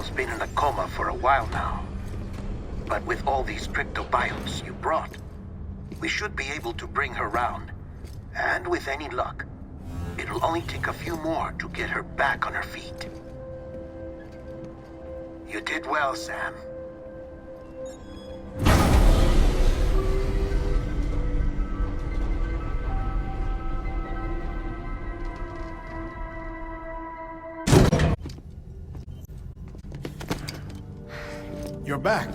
April's been in a coma for a while now. But with all these cryptobiomes you brought, we should be able to bring her round. And with any luck, it'll only take a few more to get her back on her feet. You did well, Sam. You're back.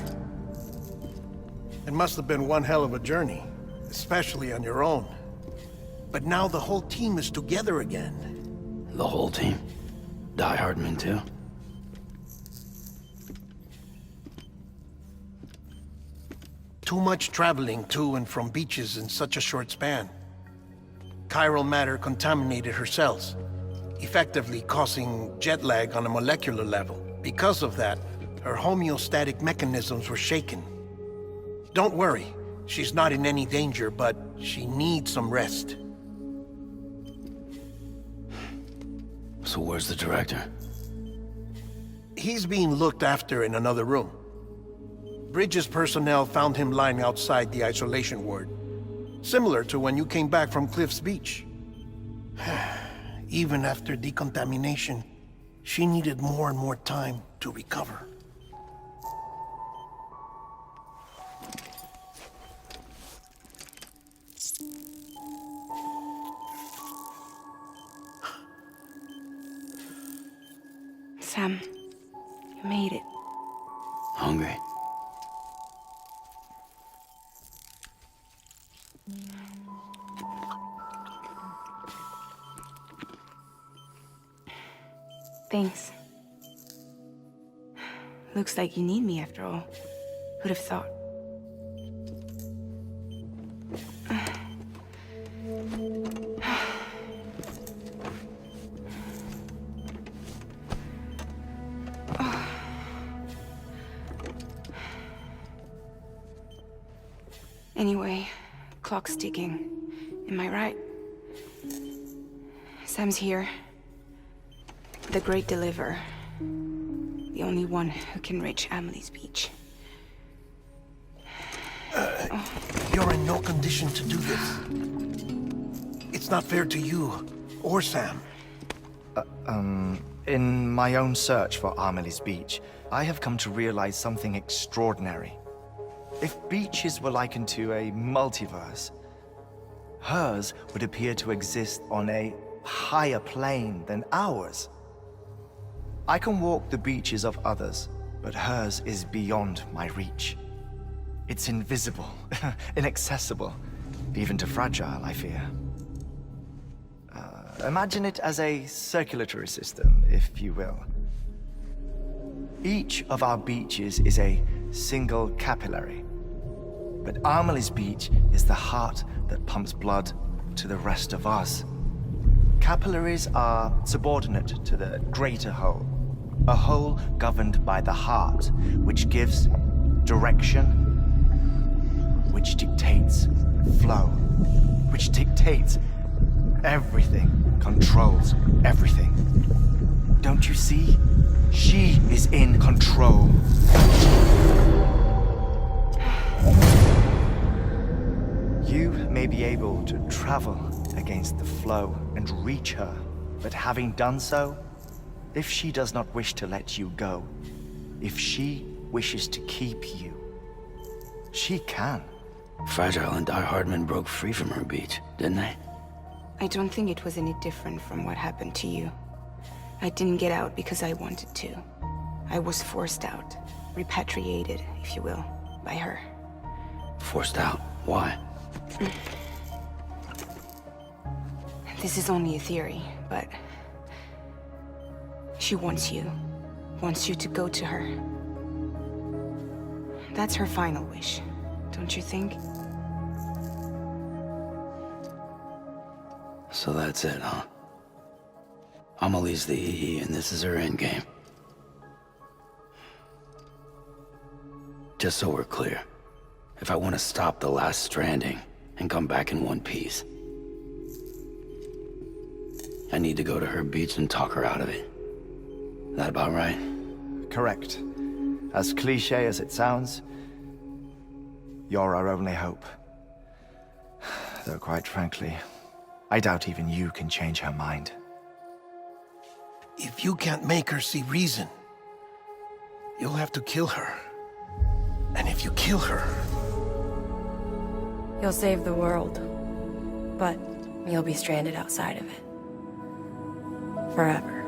It must have been one hell of a journey, especially on your own. But now the whole team is together again. The whole team? Die Hardman too? Too much traveling to and from beaches in such a short span. Chiral matter contaminated her cells, effectively causing jet lag on a molecular level. Because of that, her homeostatic mechanisms were shaken. Don't worry, she's not in any danger, but she needs some rest. So where's the director? He's being looked after in another room. Bridges personnel found him lying outside the isolation ward. Similar to when you came back from Cliff's Beach. Even after decontamination, she needed more and more time to recover. Sam, you made it. Hungry? Thanks. Looks like you need me after all. Who'd have thought? Anyway, clock's ticking. Am I right? Sam's here. The Great Deliverer. The only one who can reach Amelie's Beach. You're in no condition to do this. It's not fair to you, or Sam. In my own search for Amelie's Beach, I have come to realize something extraordinary. If beaches were likened to a multiverse, hers would appear to exist on a higher plane than ours. I can walk the beaches of others, but hers is beyond my reach. It's invisible, inaccessible, even to fragile, I fear. Imagine it as a circulatory system, if you will. Each of our beaches is a single capillary, but Amelie's Beach is the heart that pumps blood to the rest of us. Capillaries are subordinate to the greater whole, a whole governed by the heart, which gives direction, which dictates flow, which dictates everything, controls everything. Don't you see? She is in control. You may be able to travel against the flow and reach her, but having done so, if she does not wish to let you go, if she wishes to keep you, she can. Fragile and Die Hardman broke free from her beach, didn't they? I don't think it was any different from what happened to you. I didn't get out because I wanted to. I was forced out, repatriated, if you will, by her. Forced out? Why? This is only a theory, but she wants you to go to her. That's her final wish, don't you think? So that's it, huh? Amelie's the EE and this is her endgame. Just so we're clear, if I want to stop the last Stranding and come back in one piece, I need to go to her beach and talk her out of it. That about right? Correct. As cliché as it sounds, you're our only hope. Though quite frankly, I doubt even you can change her mind. If you can't make her see reason, you'll have to kill her. And if you kill her... You'll save the world, but you'll be stranded outside of it. Forever.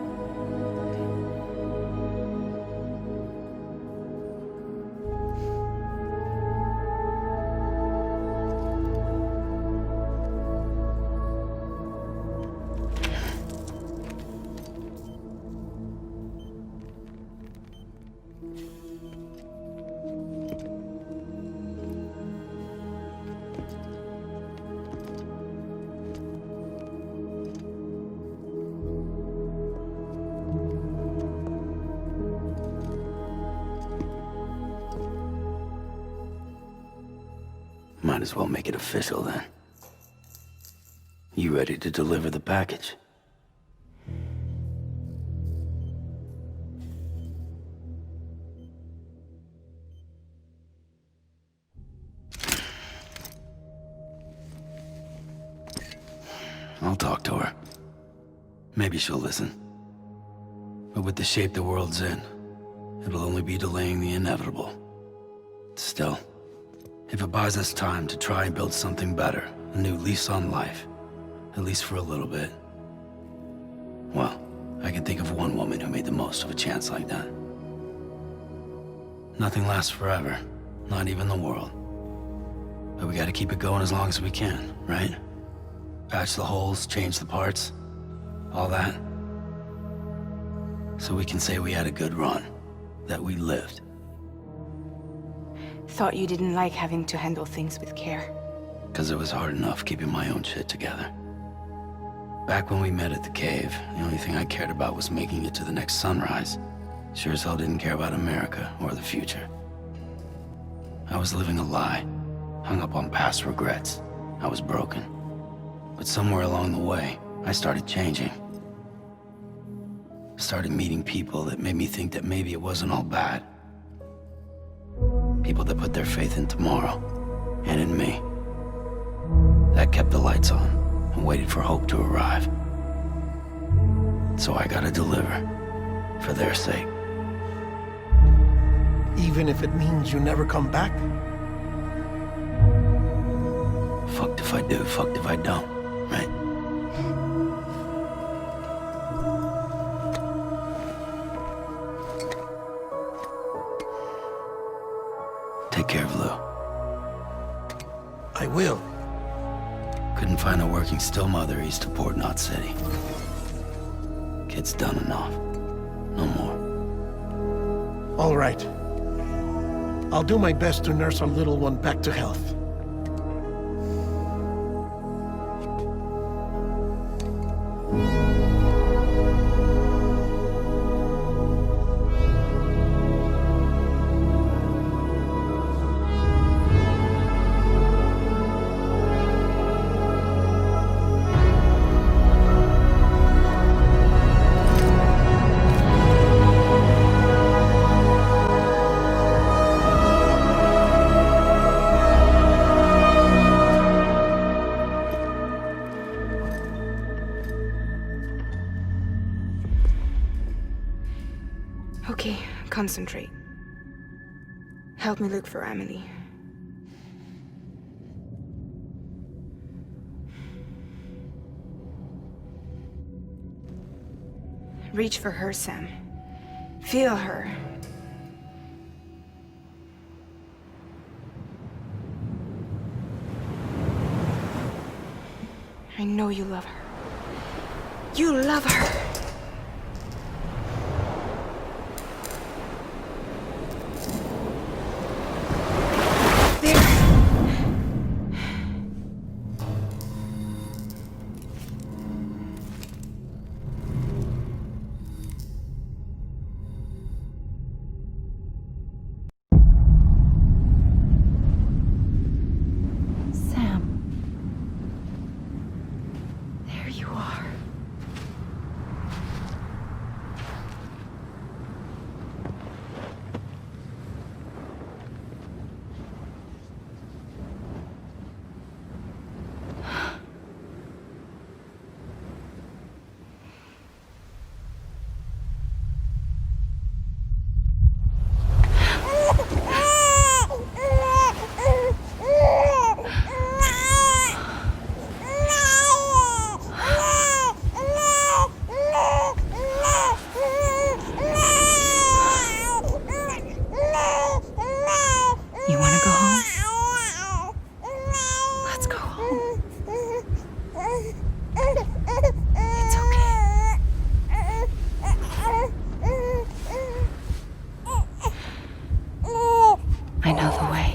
Might as well make it official then. You ready to deliver the package? I'll talk to her. Maybe she'll listen. But with the shape the world's in, it'll only be delaying the inevitable. Still, if it buys us time to try and build something better, a new lease on life, at least for a little bit, well, I can think of one woman who made the most of a chance like that. Nothing lasts forever, not even the world. But we gotta keep it going as long as we can, right? Patch the holes, change the parts, all that. So we can say we had a good run, that we lived. Thought you didn't like having to handle things with care. 'Cause it was hard enough keeping my own shit together. Back when we met at the cave, the only thing I cared about was making it to the next sunrise. Sure as hell didn't care about America or the future. I was living a lie, hung up on past regrets. I was broken. But somewhere along the way, I started changing. Started meeting people that made me think that maybe it wasn't all bad. People that put their faith in tomorrow, and in me. That kept the lights on, and waited for hope to arrive. So I gotta deliver, for their sake. Even if it means you never come back? Fucked if I do, fucked if I don't, right? Take care of Lou. I will. Couldn't find a working still mother east of Port Knot City. Kid's done enough. No more. All right. I'll do my best to nurse our little one back to health. Okay, concentrate. Help me look for Emily. Reach for her, Sam. Feel her. I know you love her. You love her! There you are. It's okay. I know the way.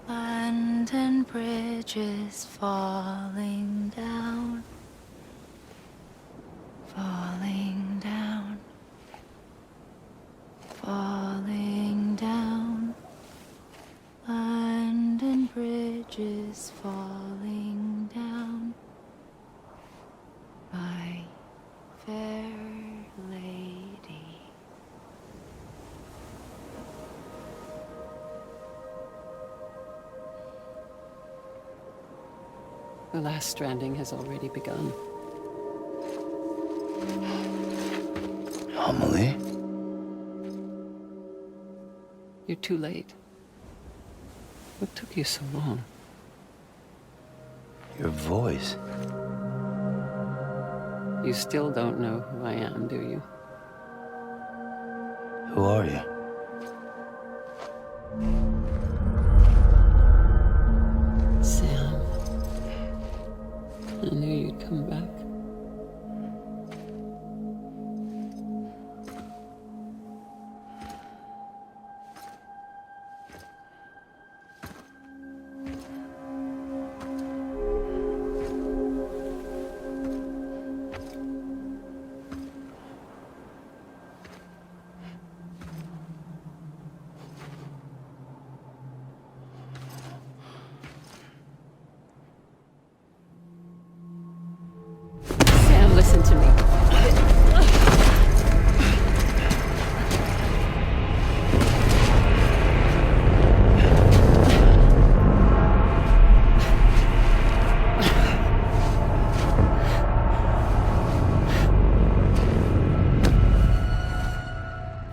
London Bridge is falling down, falling down, falling down. London Bridge is falling down, my fair lady. The last stranding has already begun. Amelie? You're too late. What took you so long? Your voice. You still don't know who I am, do you? Who are you? Sam. I knew you'd come back. to me.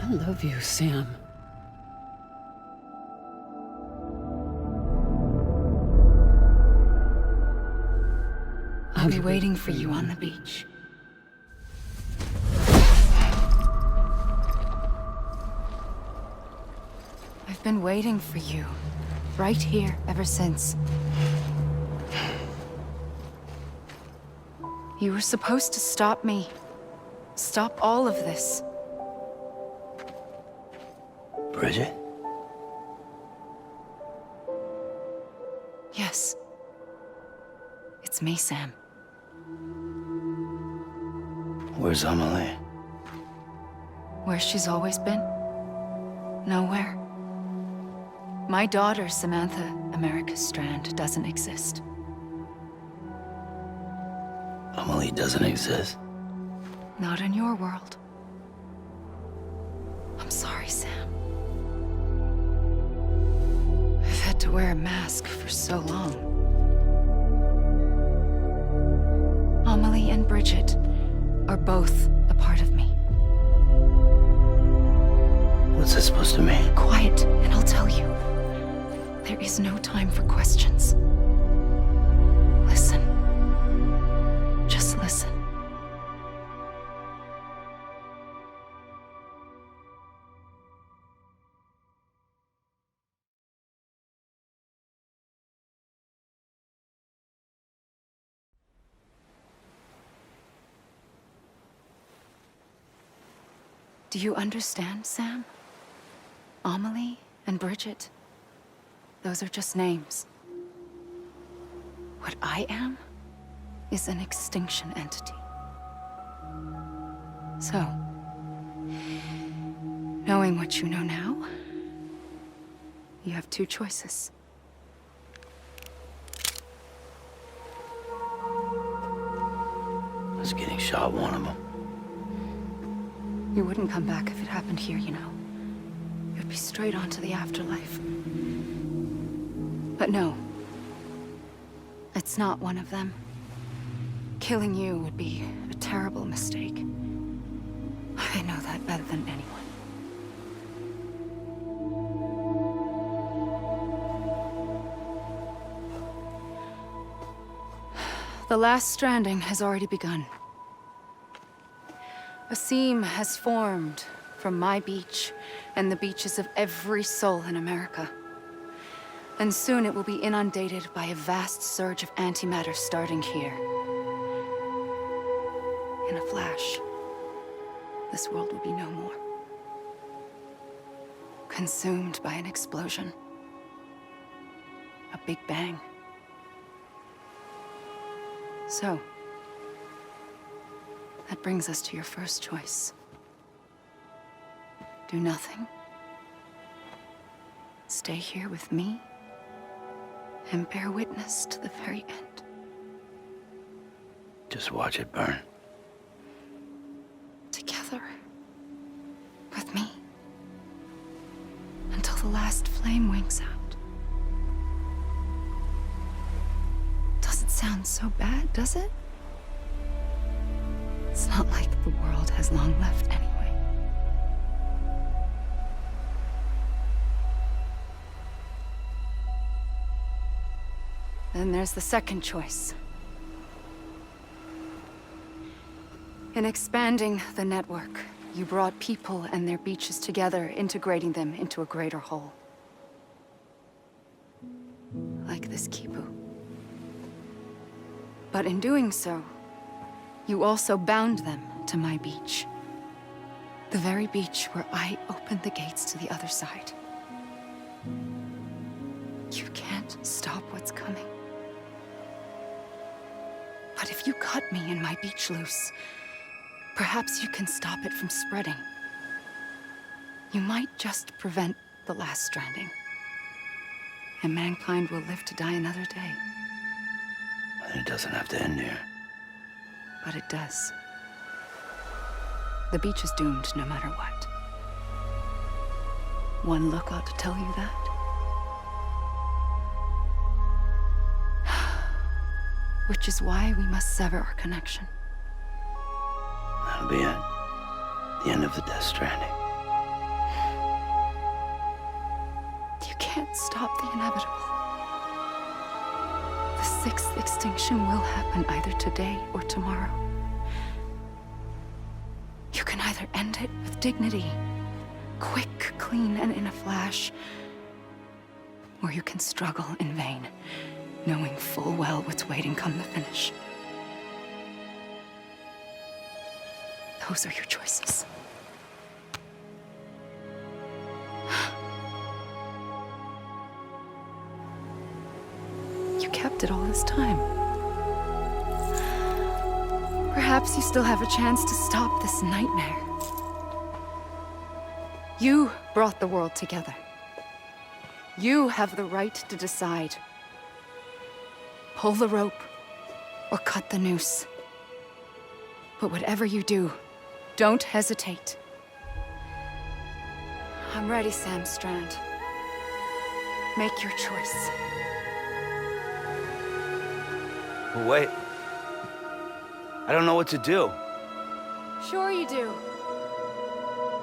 I love you, Sam. I'll be waiting for you on the beach. I've been waiting for you, right here, ever since. You were supposed to stop me. Stop all of this. Bridget? Yes. It's me, Sam. Where's Amelie? Where she's always been? Nowhere. My daughter, Samantha America Strand, doesn't exist. Amelie doesn't exist. Not in your world. I'm sorry, Sam. I've had to wear a mask for so long. Amelie and Bridget are both a part of me. What's that supposed to mean? Quiet, and I'll tell you. There is no time for questions. Listen. Just listen. Do you understand, Sam? Amelie and Bridget, those are just names. What I am is an extinction entity. So, knowing what you know now, you have two choices. Was getting shot one of them. You wouldn't come back if it happened here, you know. You'd be straight on to the afterlife. But no. It's not one of them. Killing you would be a terrible mistake. I know that better than anyone. The last stranding has already begun. A seam has formed from my beach and the beaches of every soul in America. And soon it will be inundated by a vast surge of antimatter starting here. In a flash, this world will be no more. Consumed by an explosion. A big bang. So, that brings us to your first choice. Do nothing. Stay here with me and bear witness to the very end. Just watch it burn. Together. With me. Until the last flame winks out. Doesn't sound so bad, does it? It's not like the world has long left anyway. Then there's the second choice. In expanding the network, you brought people and their beaches together, integrating them into a greater whole. Like this Kipu. But in doing so, you also bound them to my beach. The very beach where I opened the gates to the other side. You can't stop what's coming. But if you cut me and my beach loose, perhaps you can stop it from spreading. You might just prevent the last stranding. And mankind will live to die another day. It doesn't have to end here. But it does. The beach is doomed no matter what. One look ought to tell you that. Which is why we must sever our connection. That'll be it. The end of the Death Stranding. You can't stop the inevitable. The sixth extinction will happen either today or tomorrow. You can either end it with dignity, quick, clean, and in a flash, or you can struggle in vain, knowing full well what's waiting come the finish. Those are your choices. You kept it all this time. Perhaps you still have a chance to stop this nightmare. You brought the world together. You have the right to decide. Pull the rope or cut the noose. But whatever you do, don't hesitate. I'm ready, Sam Strand. Make your choice. But wait. I don't know what to do. Sure you do.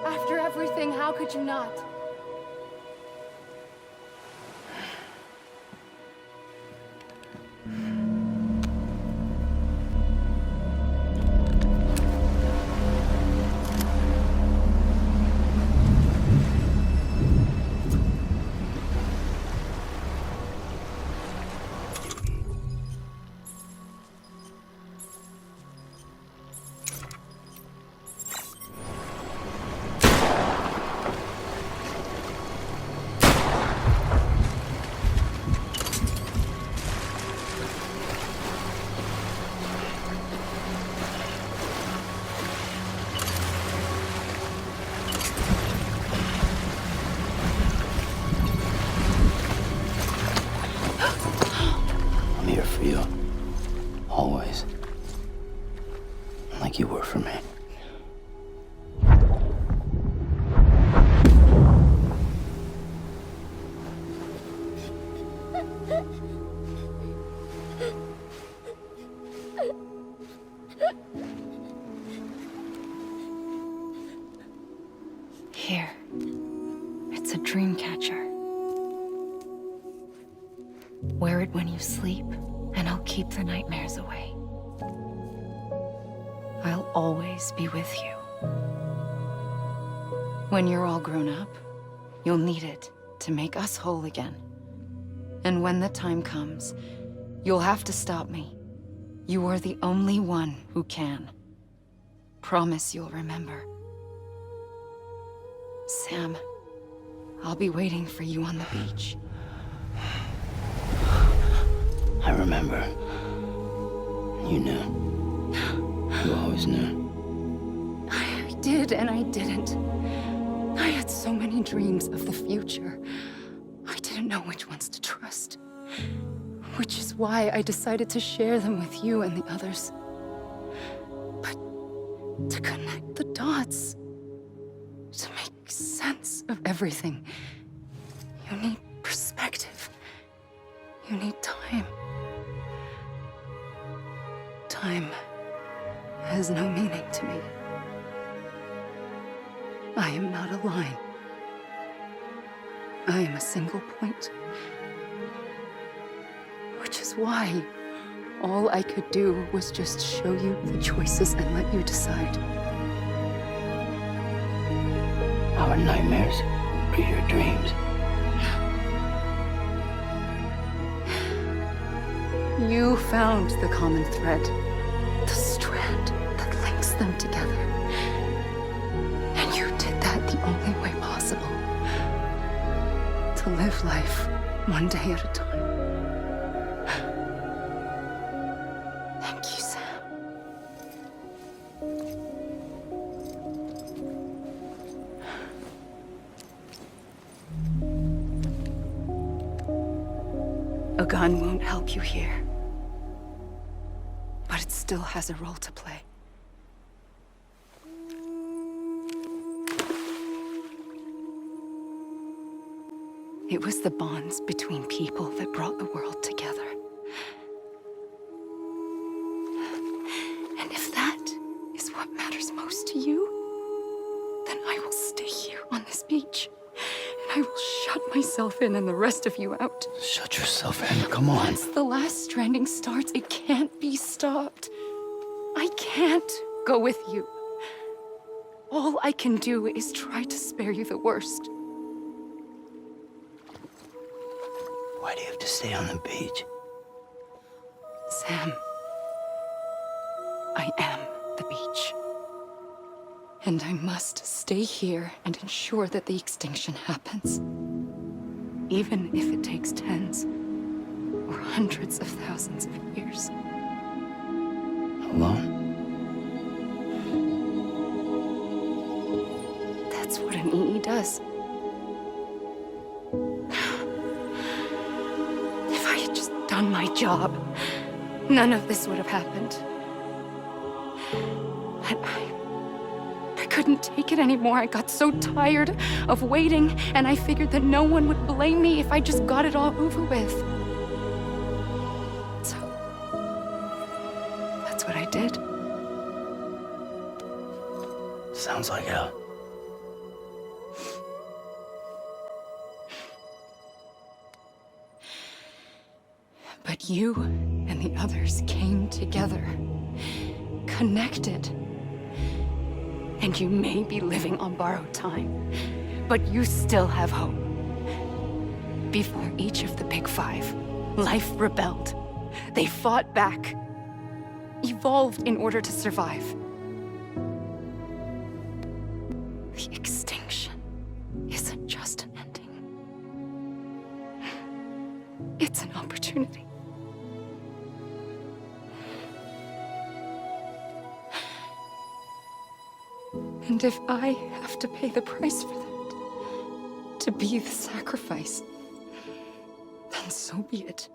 After everything, how could you not? I'm here for you. Always. Like you were for me. Here. It's a dream catcher. Wear it when you sleep, and I'll keep the nightmares away. I'll always be with you. When you're all grown up, you'll need it to make us whole again. And when the time comes, you'll have to stop me. You are the only one who can. Promise you'll remember. Sam, I'll be waiting for you on the beach. I remember. You knew. You always knew. I did and I didn't. I had so many dreams of the future. I didn't know which ones to trust. Which is why I decided to share them with you and the others. But to connect the dots, to make sense of everything, you need perspective. You need time. Time has no meaning to me. I am not a line. I am a single point. Which is why all I could do was just show you the choices and let you decide. Our nightmares are your dreams. You found the common thread, the strand that links them together. And you did that the only way possible. To live life one day at a time. Thank you, Sam. A gun won't help you here. But it still has a role to play. It was the bonds between people that brought the world together. And if that is what matters most to you, then I will stay here on this beach. And I will shut myself in and the rest of you out. Shut yourself in. Come on. Once the last stranding starts, it can't be stopped. I can't go with you. All I can do is try to spare you the worst. Why do you have to stay on the beach? Sam, I am the beach. And I must stay here and ensure that the extinction happens. Even if it takes tens or hundreds of thousands of years. Alone? That's what an EE does. If I had just done my job, none of this would have happened. But I couldn't take it anymore. I got so tired of waiting, and I figured that no one would blame me if I just got it all over with. So, that's what I did. Sounds like hell. But you and the others came together, connected. And you may be living on borrowed time, but you still have hope. Before each of the Big Five, life rebelled. They fought back, evolved in order to survive. The extinction isn't just an ending. It's an opportunity. And if I have to pay the price for that, to be the sacrifice, then so be it.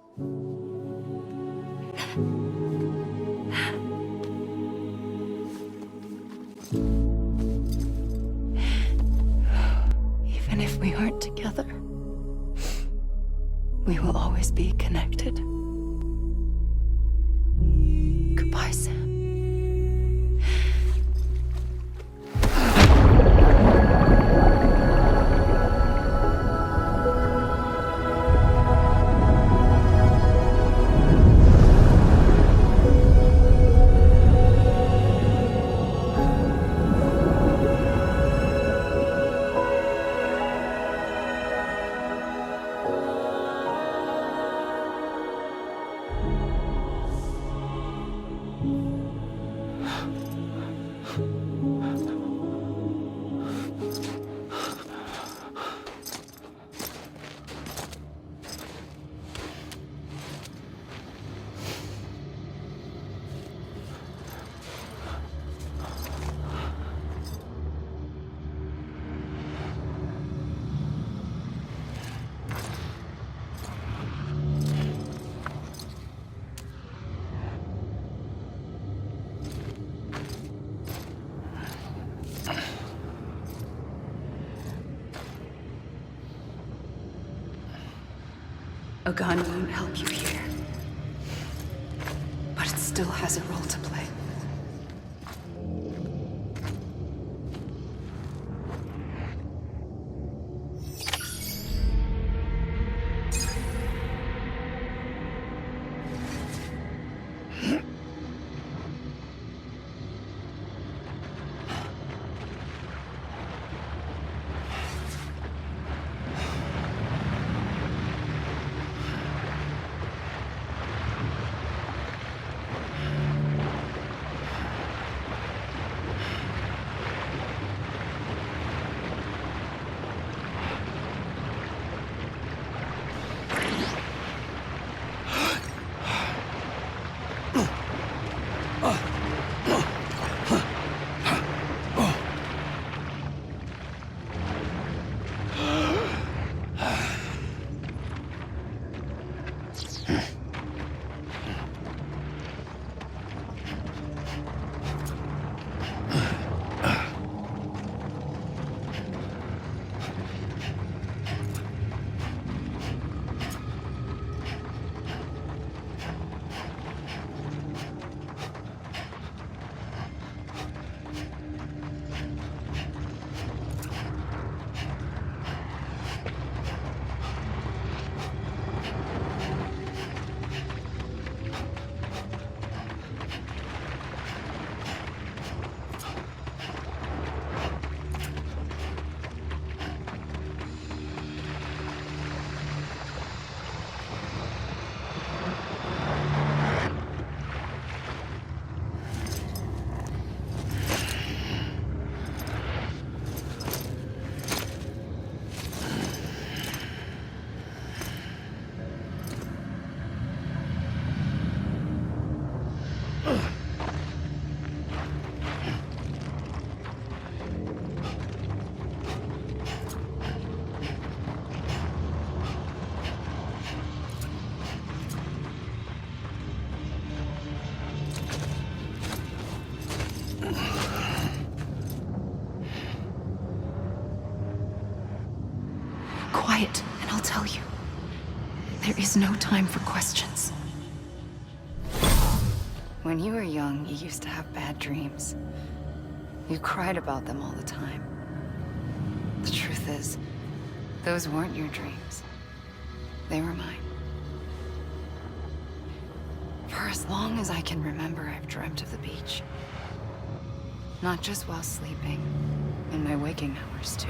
Even if we aren't together, we will always be connected. Goodbye, Sam. A gun won't help you here, but it still has a role to play. quiet, and I'll tell you. There is no time for questions. When you were young, you used to have bad dreams. You cried about them all the time. The truth is, those weren't your dreams. They were mine. For as long as I can remember, I've dreamt of the beach. Not just while sleeping, in my waking hours too.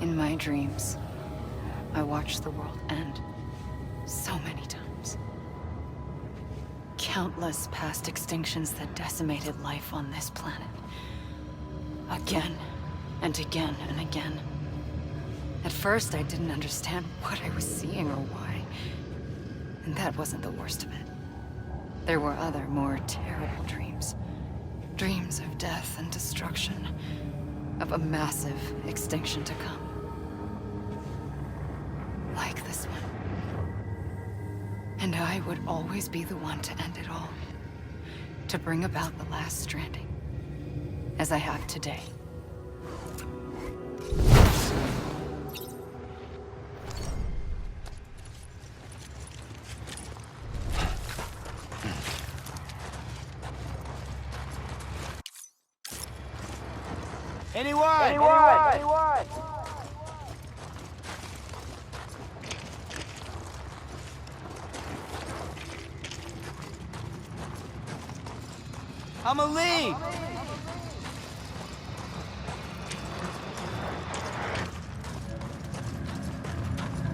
In my dreams, I watched the world end so many times. Countless past extinctions that decimated life on this planet. Again, and again, and again. At first, I didn't understand what I was seeing or why. And that wasn't the worst of it. There were other, more terrible dreams. Dreams of death and destruction. Of a massive extinction to come. Like this one. And I would always be the one to end it all. To bring about the last stranding. As I have today. Anyone? I'm a lead.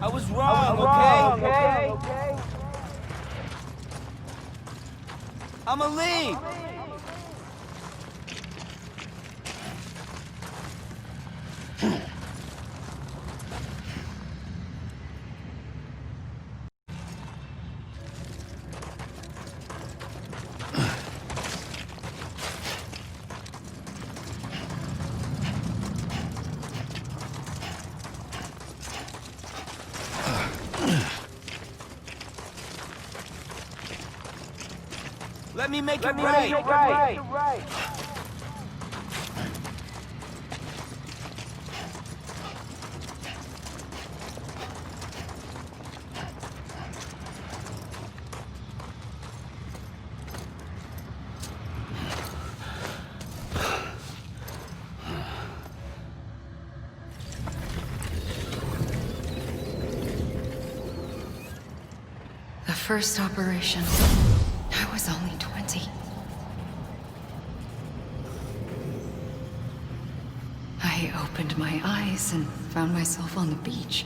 I was wrong, okay? I'm a lead. Let me make it right. The first operation, I was only 20. I opened my eyes and found myself on the beach.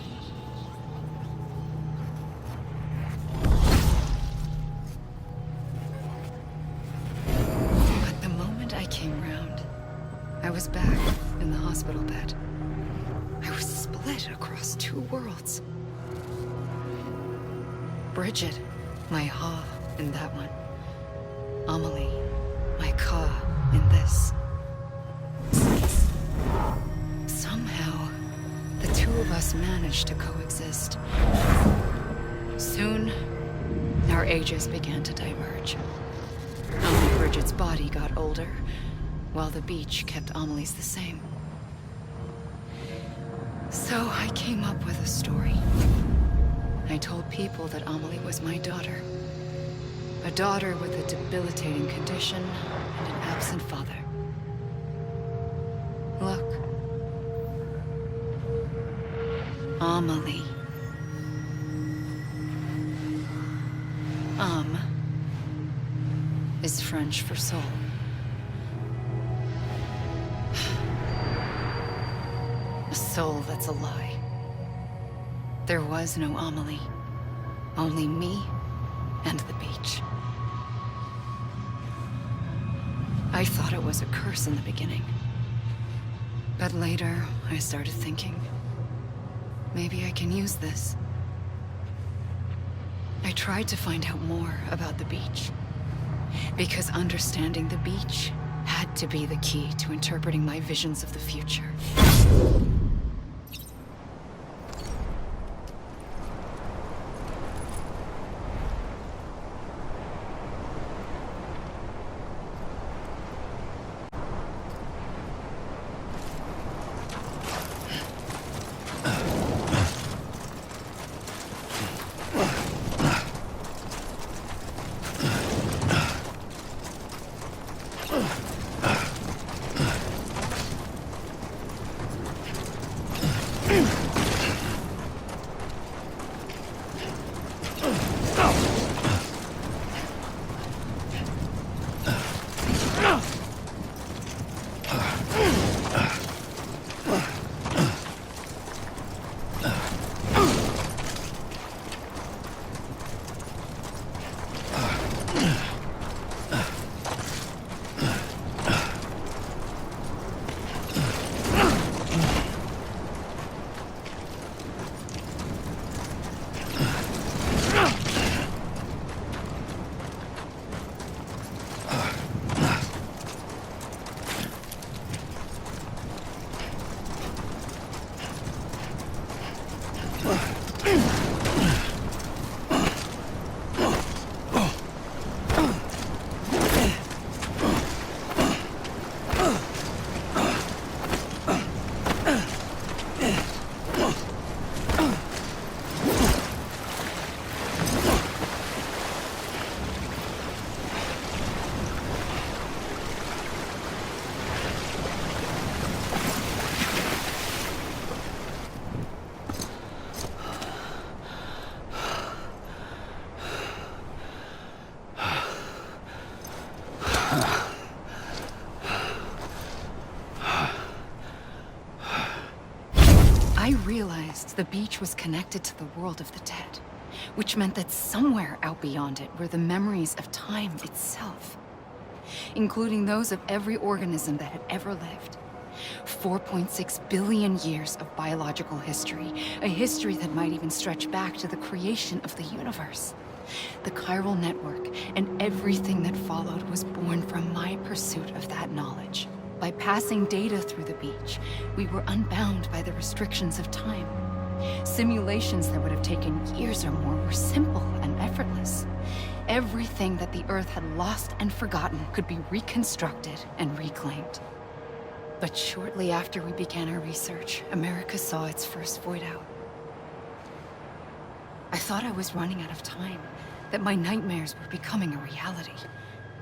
But the moment I came round, I was back in the hospital bed. I was split across two worlds. Bridget, my Ha in that one. Amelie, my Ka in this. Somehow, the two of us managed to coexist. Soon, our ages began to diverge. Only Bridget's body got older, while the beach kept Amelie's the same. So I came up with a story. I told people that Amelie was my daughter. A daughter with a debilitating condition and an absent father. Look. Amelie. Is French for soul. A soul that's a lie. There was no Amelie. Only me and the beach. I thought it was a curse in the beginning. But later, I started thinking, maybe I can use this. I tried to find out more about the beach. Because understanding the beach had to be the key to interpreting my visions of the future. realized the beach was connected to the world of the dead, which meant that somewhere out beyond it were the memories of time itself, including those of every organism that had ever lived. 4.6 billion years of biological history, a history that might even stretch back to the creation of the universe. The chiral network and everything that followed was born from my pursuit of that knowledge. By passing data through the beach, we were unbound by the restrictions of time. Simulations that would have taken years or more were simple and effortless. Everything that the Earth had lost and forgotten could be reconstructed and reclaimed. But shortly after we began our research, America saw its first void out. I thought I was running out of time, that my nightmares were becoming a reality.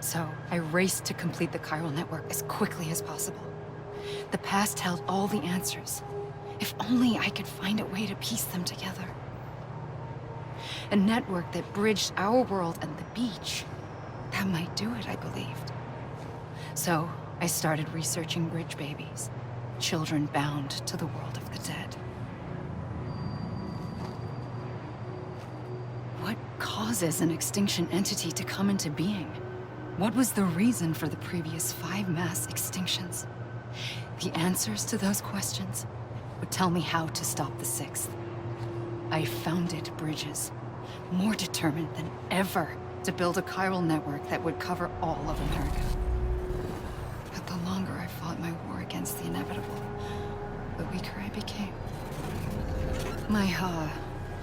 So I raced to complete the chiral network as quickly as possible. The past held all the answers. If only I could find a way to piece them together. A network that bridged our world and the beach. That might do it, I believed. So I started researching bridge babies, children bound to the world of the dead. What causes an extinction entity to come into being? What was the reason for the previous 5 mass extinctions? The answers to those questions would tell me how to stop the 6th. I founded bridges, more determined than ever to build a chiral network that would cover all of America. But the longer I fought my war against the inevitable, the weaker I became. My Ha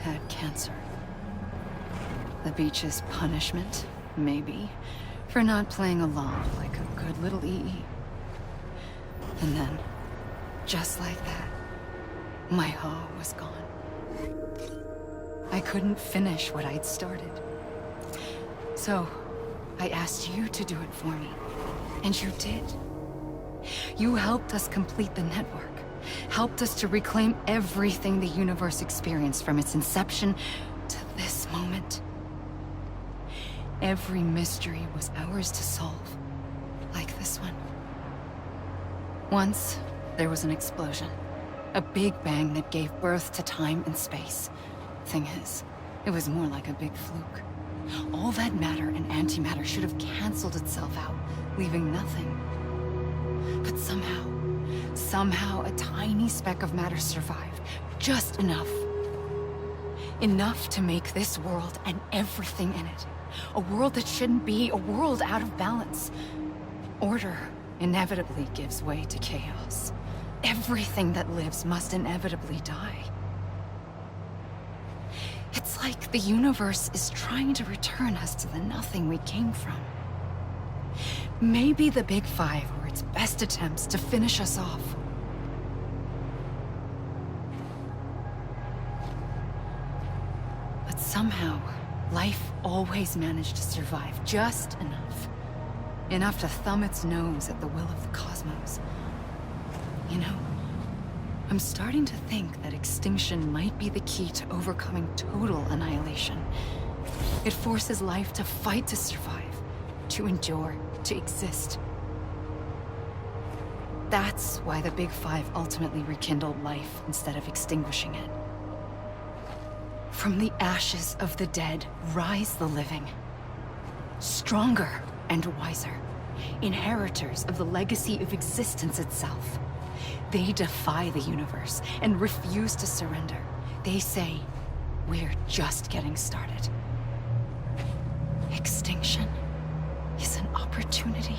had cancer. The beach's punishment, maybe, for not playing along like a good little EE. And then, just like that, my Ha was gone. I couldn't finish what I'd started. So, I asked you to do it for me. And you did. You helped us complete the network. Helped us to reclaim everything the universe experienced from its inception to this moment. Every mystery was ours to solve, like this one. Once, there was an explosion. A big bang that gave birth to time and space. Thing is, it was more like a big fluke. All that matter and antimatter should have canceled itself out, leaving nothing. But somehow a tiny speck of matter survived. Just enough. Enough to make this world and everything in it. A world that shouldn't be, a world out of balance. Order inevitably gives way to chaos. Everything that lives must inevitably die. It's like the universe is trying to return us to the nothing we came from. Maybe the Big Five were its best attempts to finish us off. But somehow, life always managed to survive just enough. Enough to thumb its nose at the will of the cosmos. You know, I'm starting to think that extinction might be the key to overcoming total annihilation. It forces life to fight to survive, to endure, to exist. That's why the Big Five ultimately rekindled life instead of extinguishing it. From the ashes of the dead rise the living. Stronger and wiser. Inheritors of the legacy of existence itself. They defy the universe and refuse to surrender. They say, we're just getting started. Extinction is an opportunity.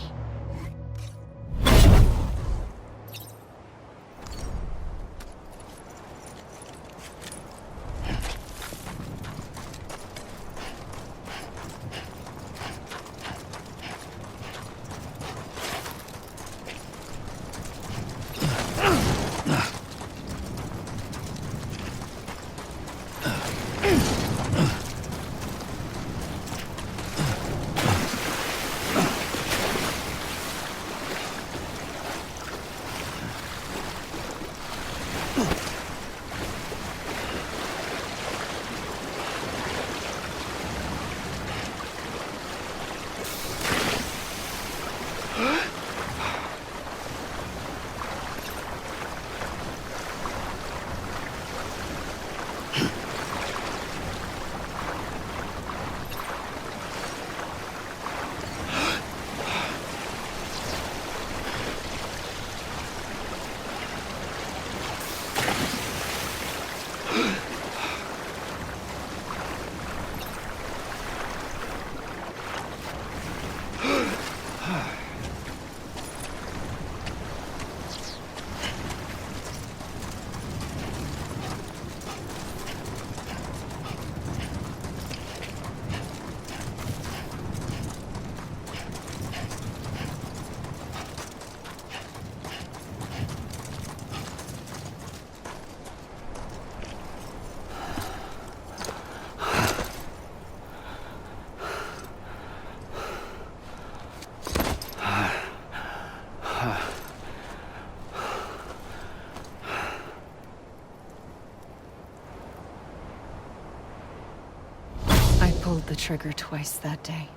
pulled the trigger twice that day.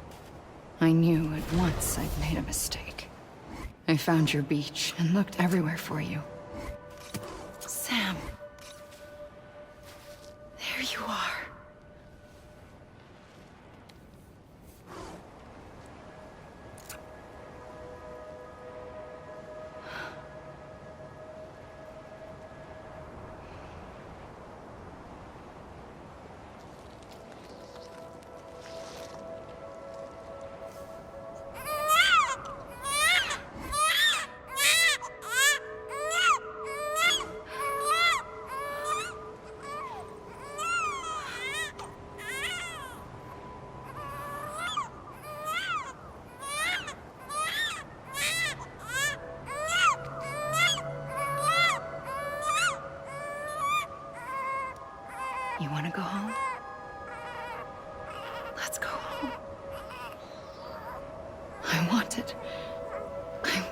I knew at once I'd made a mistake. I found your beach and looked everywhere for you. Sam. There you are. You want to go home? Let's go home. I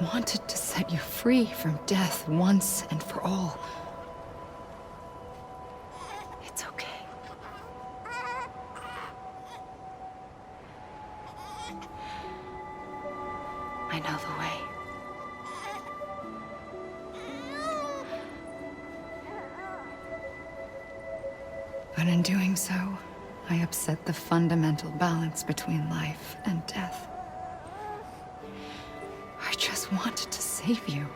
wanted to set you free from death once and for all. It's okay. I know the way. But in doing so, I upset the fundamental balance between life and death. I just wanted to save you.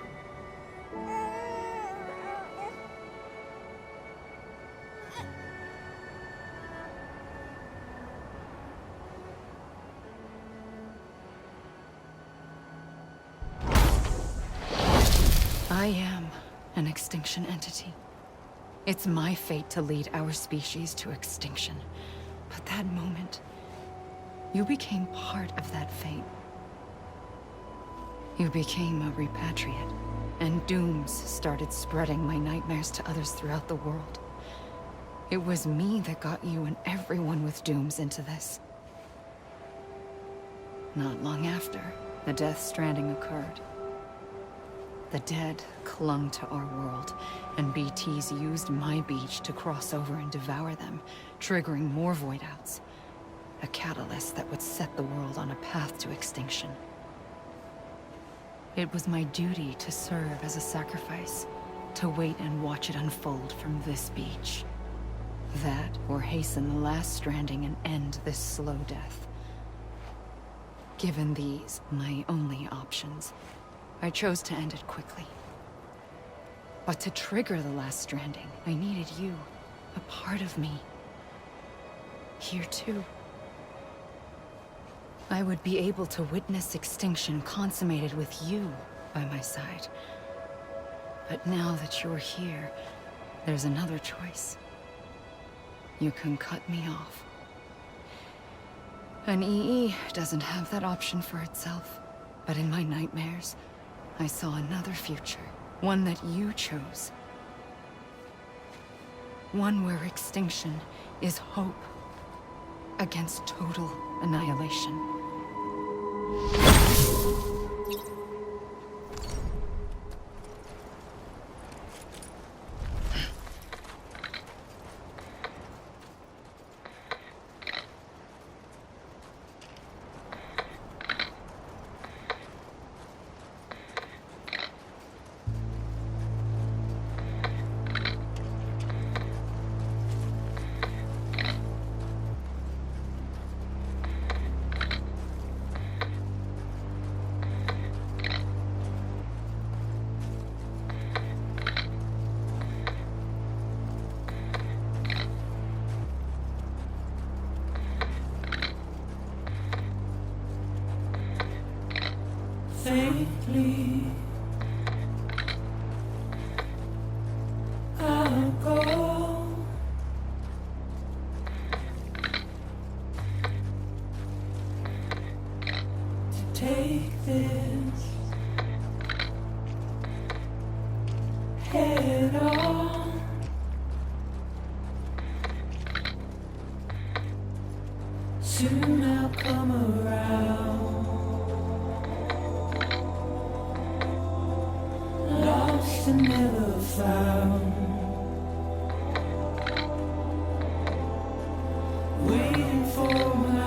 I am an extinction entity. It's my fate to lead our species to extinction. But that moment, you became part of that fate. You became a repatriate, and dooms started spreading my nightmares to others throughout the world. It was me that got you and everyone with dooms into this. Not long after, the Death Stranding occurred. The dead clung to our world, and BTs used my beach to cross over and devour them, triggering more void outs. A catalyst that would set the world on a path to extinction. It was my duty to serve as a sacrifice, to wait and watch it unfold from this beach. That, or hasten the last stranding and end this slow death. Given these, my only options, I chose to end it quickly. But to trigger the last stranding, I needed you, a part of me. Here too. I would be able to witness extinction consummated with you by my side. But now that you're here, there's another choice. You can cut me off. An EE doesn't have that option for itself. But in my nightmares, I saw another future. One that you chose. One where extinction is hope against total annihilation. Faintly, I'll go to take this head on. Soon I'll come around. Lost and never found. Waiting for my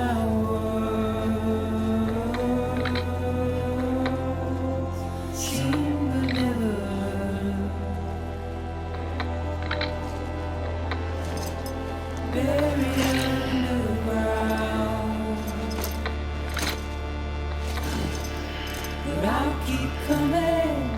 but I'll keep coming.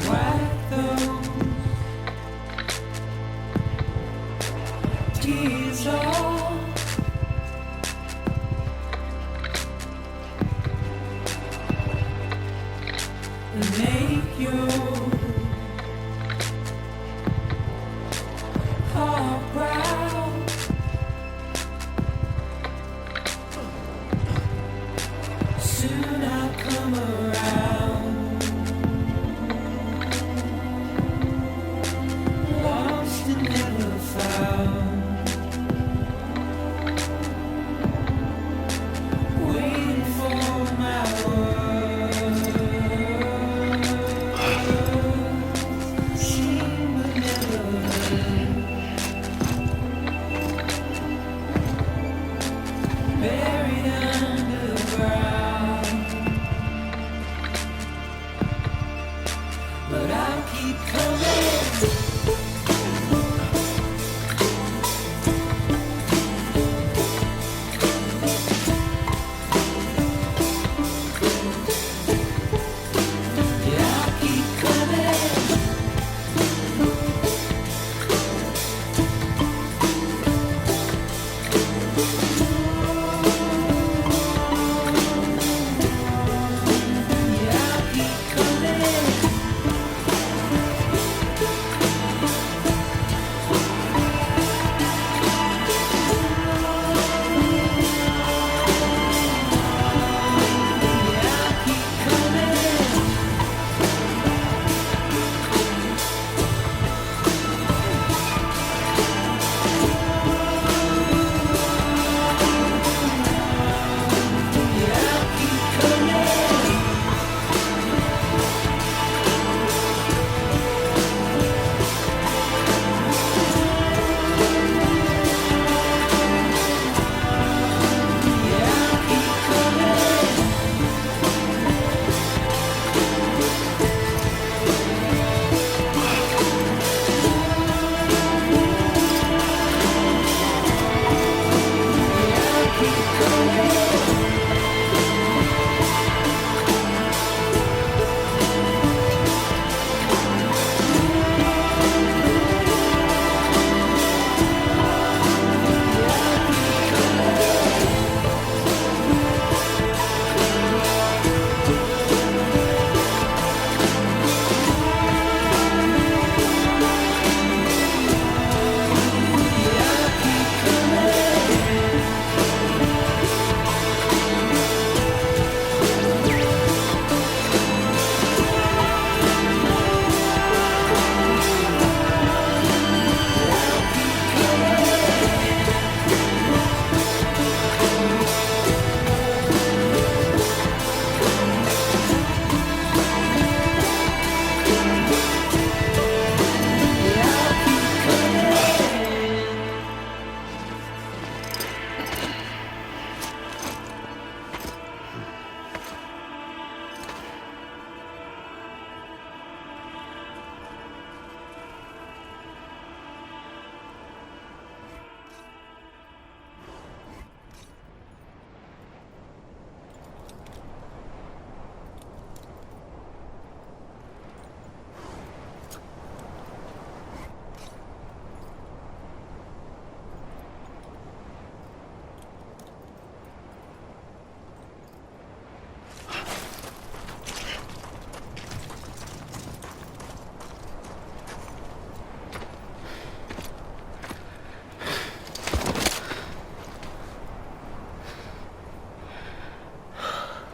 Wipe those tears off. And make your heart proud. Soon I'll come around. Lost and never found. Waiting for my words. Seen but never heard. Buried underground. But I'll keep coming. Yeah, I'll keep coming. Yeah, I'll keep coming. Yeah, I'll keep coming. Yeah, I'll keep coming. Yeah, I'll keep coming. Yeah, I'll keep coming.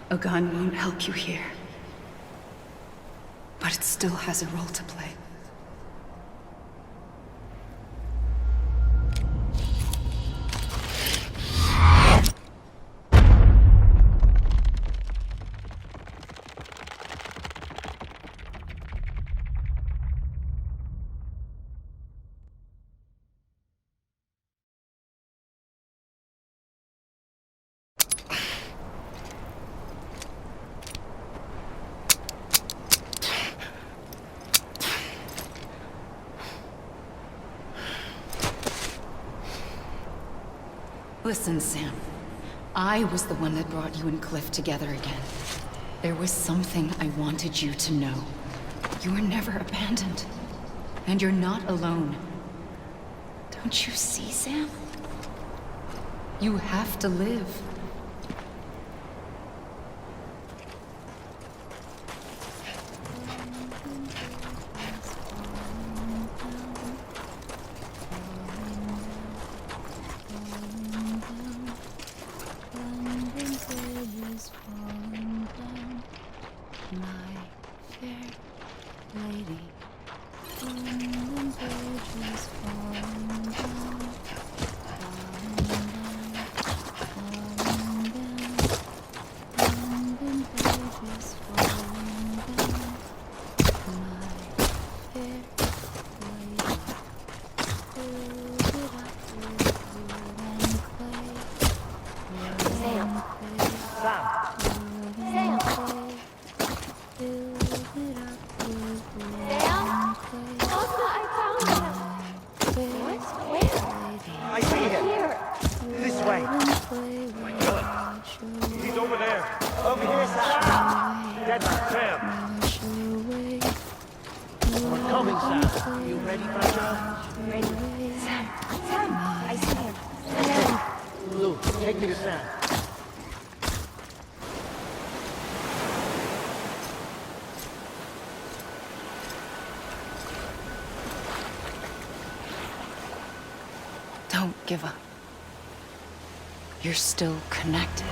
A gun won't help you here. But it still has a role to play. Listen, Sam. I was the one that brought you and Cliff together again. There was something I wanted you to know. You were never abandoned. And you're not alone. Don't you see, Sam? You have to live. Don't give up. You're still connected.